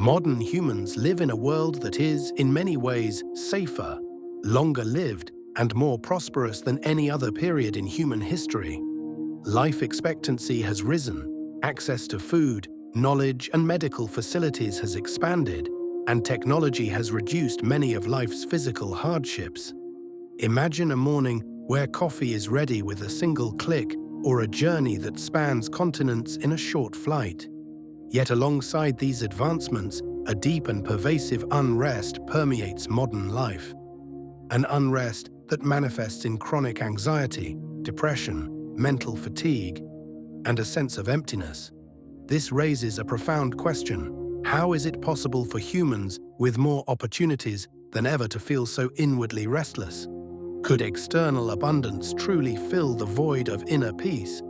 Modern humans live in a world that is, in many ways, safer, longer lived, and more prosperous than any other period in human history. Life expectancy has risen, access to food, knowledge, and medical facilities has expanded, and technology has reduced many of life's physical hardships. Imagine a morning where coffee is ready with a single click, or a journey that spans continents in a short flight. Yet alongside these advancements, a deep and pervasive unrest permeates modern life. An unrest that manifests in chronic anxiety, depression, mental fatigue, and a sense of emptiness. This raises a profound question: how is it possible for humans with more opportunities than ever to feel so inwardly restless? Could external abundance truly fill the void of inner peace?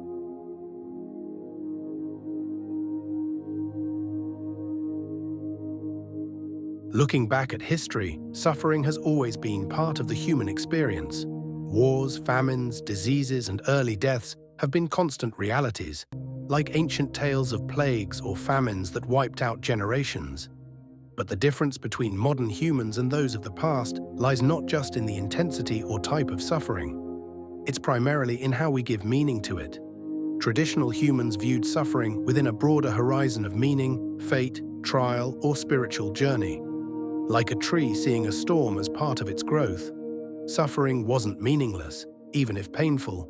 Looking back at history, suffering has always been part of the human experience. Wars, famines, diseases, and early deaths have been constant realities, like ancient tales of plagues or famines that wiped out generations. But the difference between modern humans and those of the past lies not just in the intensity or type of suffering. It's primarily in how we give meaning to it. Traditional humans viewed suffering within a broader horizon of meaning, fate, trial, or spiritual journey. Like a tree seeing a storm as part of its growth, suffering wasn't meaningless, even if painful.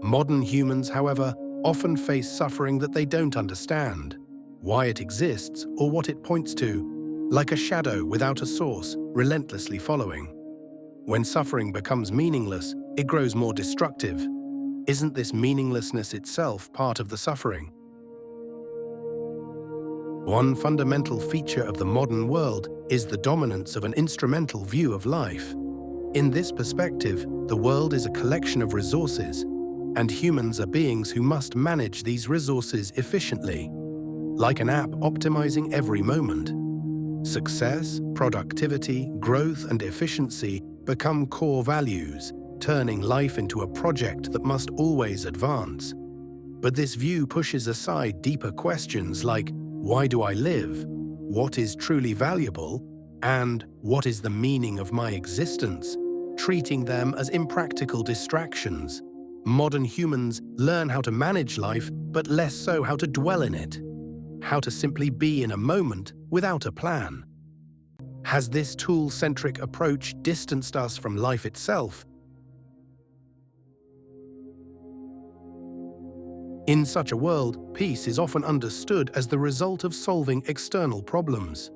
Modern humans, however, often face suffering that they don't understand, why it exists or what it points to, like a shadow without a source, relentlessly following. When suffering becomes meaningless, it grows more destructive. Isn't this meaninglessness itself part of the suffering? One fundamental feature of the modern world is the dominance of an instrumental view of life. In this perspective, the world is a collection of resources, and humans are beings who must manage these resources efficiently, like an app optimizing every moment. Success, productivity, growth, and efficiency become core values, turning life into a project that must always advance. But this view pushes aside deeper questions like, why do I live? What is truly valuable? And what is the meaning of my existence? Treating them as impractical distractions. Modern humans learn how to manage life, but less so how to dwell in it. How to simply be in a moment without a plan. Has this tool-centric approach distanced us from life itself? In such a world, peace is often understood as the result of solving external problems.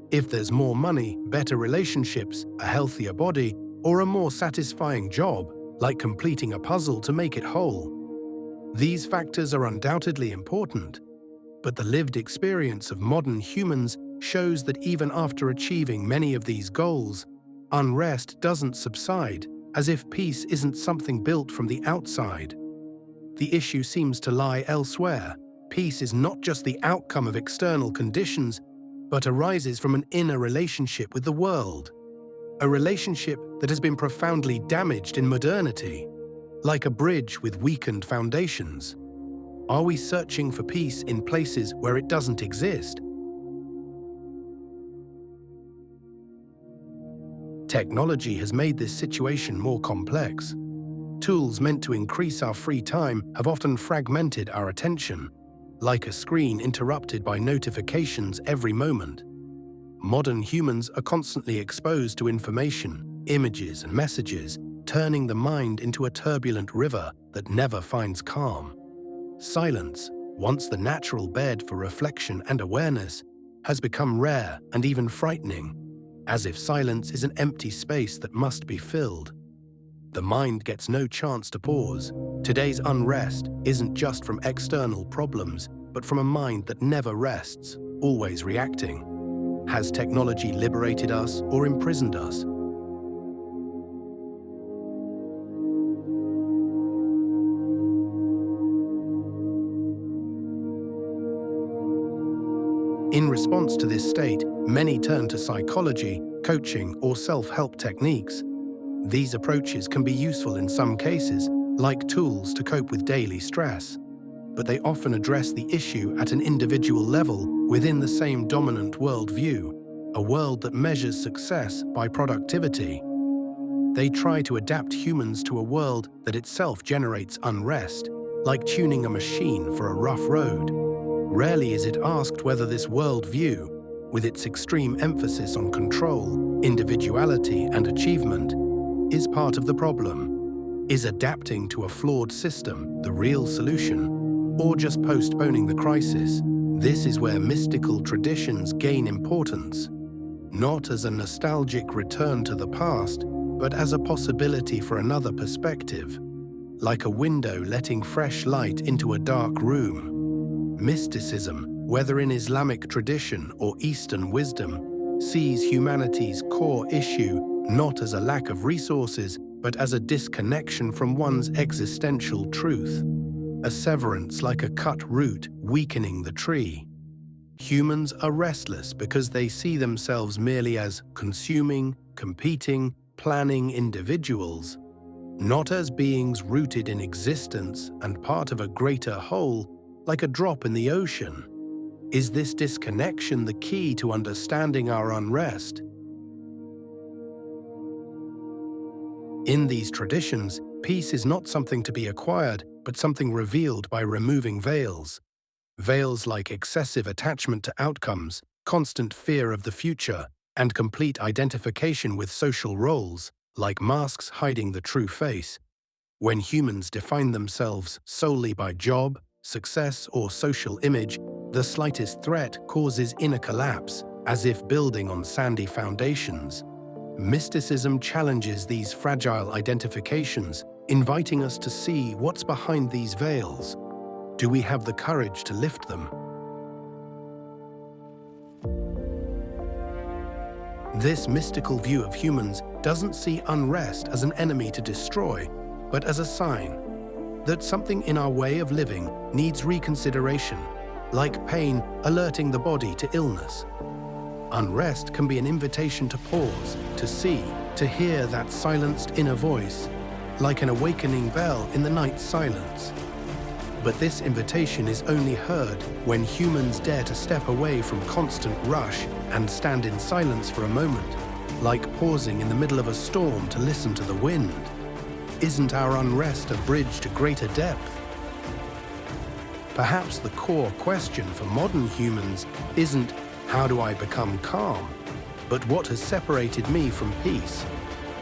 If there's more money, better relationships, a healthier body, or a more satisfying job, like completing a puzzle to make it whole. These factors are undoubtedly important, but the lived experience of modern humans shows that even after achieving many of these goals, unrest doesn't subside, as if peace isn't something built from the outside. The issue seems to lie elsewhere. Peace is not just the outcome of external conditions, but arises from an inner relationship with the world. A relationship that has been profoundly damaged in modernity, like a bridge with weakened foundations. Are we searching for peace in places where it doesn't exist? Technology has made this situation more complex. Tools meant to increase our free time have often fragmented our attention, like a screen interrupted by notifications every moment. Modern humans are constantly exposed to information, images, and messages, turning the mind into a turbulent river that never finds calm. Silence, once the natural bed for reflection and awareness, has become rare and even frightening, as if silence is an empty space that must be filled. The mind gets no chance to pause. Today's unrest isn't just from external problems, but from a mind that never rests, always reacting. Has technology liberated us or imprisoned us? In response to this state, many turn to psychology, coaching, or self-help techniques. These approaches can be useful in some cases, like tools to cope with daily stress. but they often address the issue at an individual level within the same dominant worldview, a world that measures success by productivity. They try to adapt humans to a world that itself generates unrest, like tuning a machine for a rough road. Rarely is it asked whether this worldview, with its extreme emphasis on control, individuality, and achievement, is part of the problem. Is adapting to a flawed system the real solution, or just postponing the crisis? This is where mystical traditions gain importance, not as a nostalgic return to the past, but as a possibility for another perspective, like a window letting fresh light into a dark room. Mysticism, whether in Islamic tradition or Eastern wisdom, sees humanity's core issue not as a lack of resources, but as a disconnection from one's existential truth, a severance like a cut root weakening the tree. Humans are restless because they see themselves merely as consuming, competing, planning individuals, not as beings rooted in existence and part of a greater whole, like a drop in the ocean. Is this disconnection the key to understanding our unrest? In these traditions, peace is not something to be acquired, but something revealed by removing veils. Veils like excessive attachment to outcomes, constant fear of the future, and complete identification with social roles, like masks hiding the true face. When humans define themselves solely by job, success, or social image, the slightest threat causes inner collapse, as if building on sandy foundations. Mysticism challenges these fragile identifications, inviting us to see what's behind these veils. Do we have the courage to lift them? This mystical view of humans doesn't see unrest as an enemy to destroy, but as a sign that something in our way of living needs reconsideration, like pain alerting the body to illness. Unrest can be an invitation to pause, to see, to hear that silenced inner voice, like an awakening bell in the night silence. But this invitation is only heard when humans dare to step away from constant rush and stand in silence for a moment, like pausing in the middle of a storm to listen to the wind. Isn't our unrest a bridge to greater depth? Perhaps the core question for modern humans isn't, how do I become calm? But what has separated me from peace?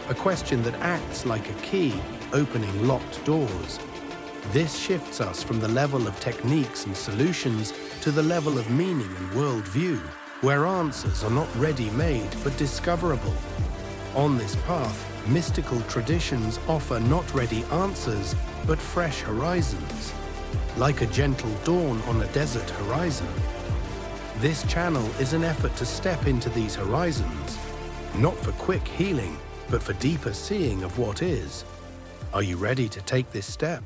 A question that acts like a key, opening locked doors. This shifts us from the level of techniques and solutions to the level of meaning and worldview, where answers are not ready-made but discoverable. On this path, mystical traditions offer not ready answers, but fresh horizons, like a gentle dawn on a desert horizon. This channel is an effort to step into these horizons, not for quick healing, but for deeper seeing of what is. Are you ready to take this step?